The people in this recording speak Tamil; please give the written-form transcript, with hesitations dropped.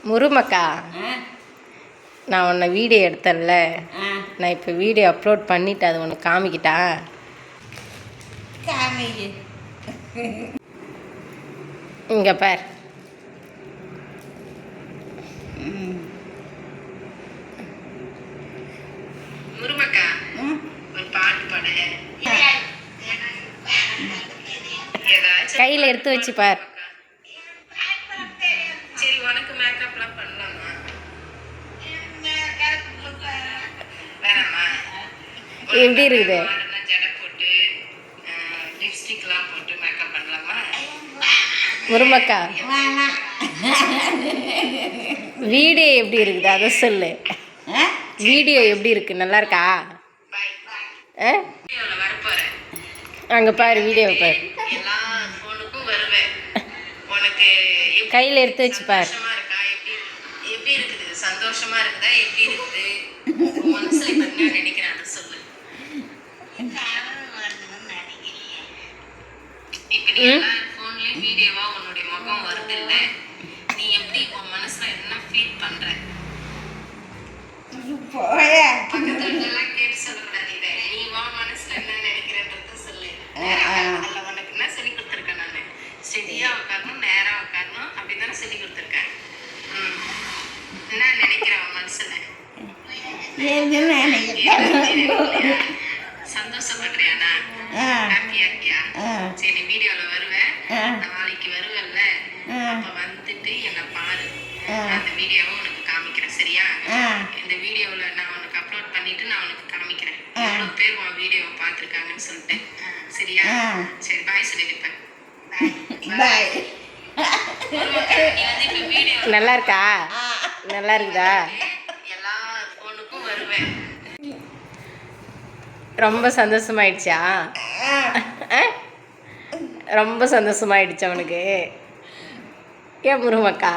முருமக்கா, நான் உன்னை வீடியோ எடுத்தேன்ல, நான் இப்போ வீடியோ அப்லோட் பண்ணிவிட்டு அது உனக்கு காமிக்கிட்டா? இங்கே பார். முருமக்கா, ஒரு பாட்டு பாடு. கையில் எடுத்து வச்சு பார். சரி, உனக்கு மேக்கப்லாம் பண்ணலாமா? எப்படி இருக்குது? ஜடை போட்டு லிப்ஸ்டிக்லாம் போட்டு மேக்கப் பண்ணலாமா? முருமக்கா, வீடியோ எப்படி இருக்குது அதை சொல்லு. வீடியோ எப்படி இருக்கு? நல்லா இருக்கா? அங்கே பாரு, வீடியோ பாரு. எல்லா ஃபோனுக்கும் வருவேன். உனக்கு கையில் எடுத்து வச்சு பாரு. எப்படி இருக்குது? சந்தோஷமா இருக்குதா? எப்படி இருக்குது? மனசுல என்ன நினைக்கிறேன் அதை சொல்லு. இப்படி எல்லா ஃபோன்லயும் வீடியோவா உன்னுடைய முகம் வருது இல்ல, நீ எப்படி உன் மனசுல என்ன ஃபீல் பண்ற? பக்கத்துலாம் கேட்டு சொல்லக்கூடாது. இதை நீ உன் மனசுல என்ன நினைக்கிறன்றத சொல்லு. அதுல உனக்கு என்ன சொல்லி கொடுத்துருக்கேன் நானு? ஸ்டெடியா உட்காரணும், நேரா உட்காரணும், அப்படித்தானே சொல்லி கொடுத்துருக்கேன். என்ன நினைக்கிறேன் உன் மனசுல? சந்தோஷப்படுறியாண்ணா? ஹாப்பியா இருக்கியா? சரி, வீடியோல வருவேன், நாளைக்கு வருவேன்ல, அப்ப வந்துட்டு என்ன பாரு. அந்த வீடியோவை உனக்கு காமிக்கிறேன், சரியா? இந்த வீடியோல நான் உனக்கு அப்லோட் பண்ணிட்டு நான் உனக்கு காமிக்கிறேன் எவ்வளவு பேர் உன் வீடியோவை பார்த்துருக்காங்கன்னு சொல்லிட்டு. சரியா? சரி, பாய் சொல்லிருப்பேன். நல்லா இருக்கா? நல்லா இருக்குதா? எல்லா ஃபோனுக்கும் வருவேன். ரொம்ப சந்தோஷமாயிடுச்சா? ரொம்ப சந்தோஷமாயிடுச்சா உனக்கு? ஏன் முருமக்கா?